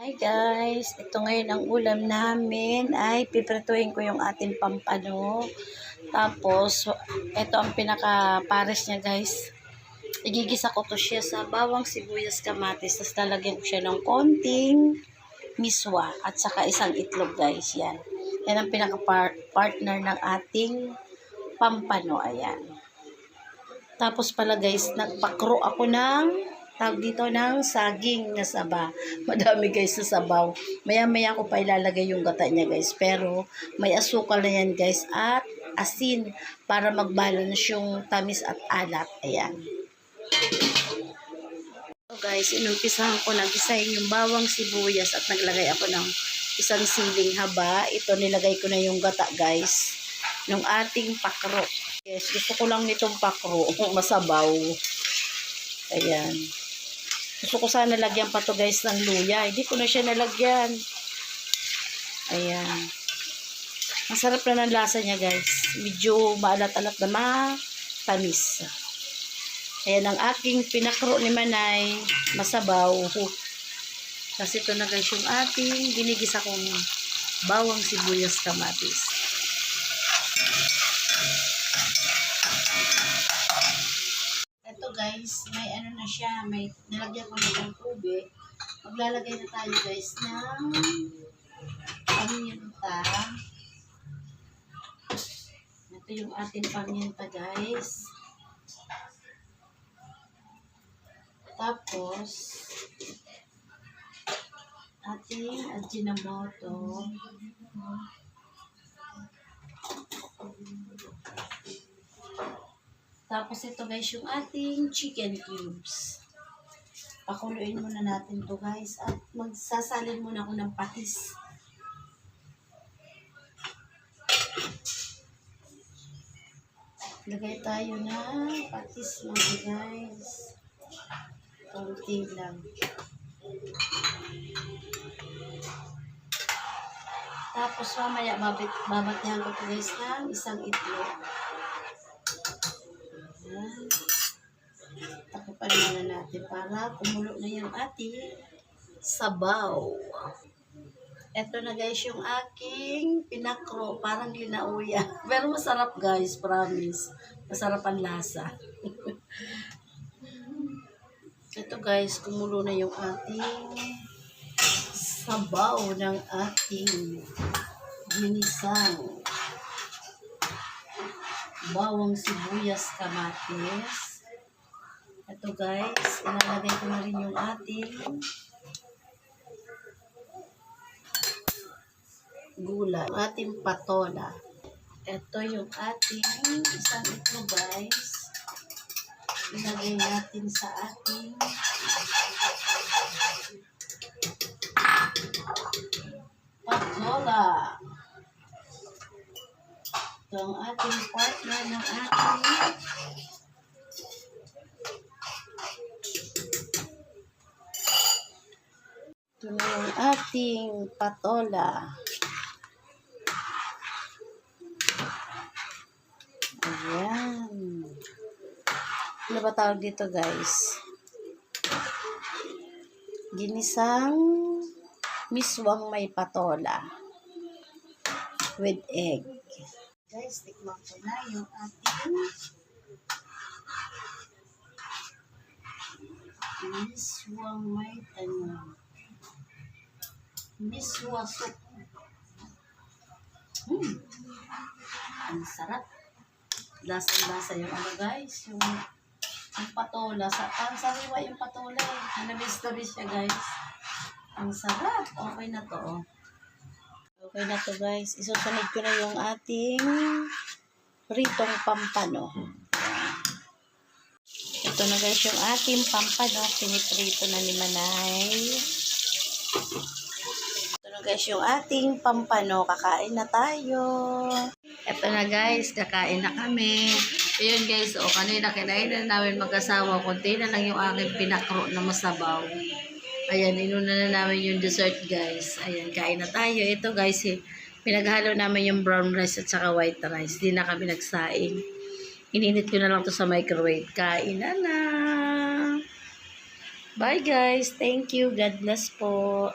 Hi guys, ito ngayon ang ulam namin ay piprituhin ko yung ating pampano. Tapos, ito ang pinaka-pares niya guys. Igigisa ko to siya sa bawang, sibuyas, kamatis. Tapos lalagyan ko siya ng konting miswa at saka isang itlog guys. Yan. Yan ang pinaka-partner ng ating pampano. Ayan. Tapos pala guys, nagpakro ako ng tawag dito ng saging na saba. Madami guys sa sabaw. Maya-maya ko pa ilalagay yung gata niya guys. Pero may asukal na yan guys at asin para mag-balance yung tamis at alat. Ayan. So guys, inumpisahan ko nagisahin yung bawang sibuyas at naglagay ako ng isang siling haba. Ito nilagay ko na yung gata guys. Nung ating pakro. Yes, gusto ko lang nitong pakro. Masabaw. Ayan. Gusto ko sana lagyan pa to guys ng luya. Hindi ko na siya nalagyan. Ayan. Masarap na ng lasa niya guys. Medyo maalat-alat na matamis. Ayan ang aking pinakro ni Manay. Masabaw. Kasi ito na guys yung ating ginigisa kong bawang sibuyas kamatis. Ito guys, may ano na siya, may nilagyan ko na ng tubig. Maglalagay na tayo guys ng paminta. Ito yung ating paminta guys. Tapos ating ajinomoto. Tapos ito guys yung ating chicken cubes. Pakuluin muna natin to guys. At magsasalin muna ako ng patis. Lagay tayo ng patis mga guys. Konti lang. Tapos mamaya babatihan ko to guys ng isang itlog. Takupan muna natin para kumulo na yung ating sabaw. Ito na guys yung aking pinakro. Parang linauya. Pero masarap guys, promise. Masarap ang lasa. Ito guys, kumulo na yung ating sabaw ng ating ginisang bawang sibuyas kamatis. Ito guys, ilalagay ko na rin yung ating gulay, ating patola. Ito yung ating isang itlog guys. Ilagay natin sa ating patola. Ito ang ating partner ng ating ito na yung ating patola. Ayan. Ano ba tawag dito guys? Ginisang miswang may patola with egg. Guys, tikman ko na yung ating miswang may miswa soup. Ang sarap. Lasang-lasa yung ano guys, yung patola. Ang sariwa yung patola. Nabis-nabis siya guys. Ang sarap. Okay na to. Oh. Okay na to guys. Isusunod ko na yung ating pritong pampano. Ito na guys yung ating pampano. Piniprito na ni Manay. Ito na guys yung ating pampano. Kakain na tayo. Ito na guys. Kakain na kami. Ayun guys. O kanina kinain na namin mag-asawa. Kunti na lang yung aking pinakro na masabaw. Ayan, inuna na namin yung dessert guys. Ayan, kain na tayo. Ito guys, pinaghalo namin yung brown rice at saka white rice. Di na kami nagsaing. Ininit ko na lang to sa microwave. Kain na. Bye guys. Thank you. God bless po.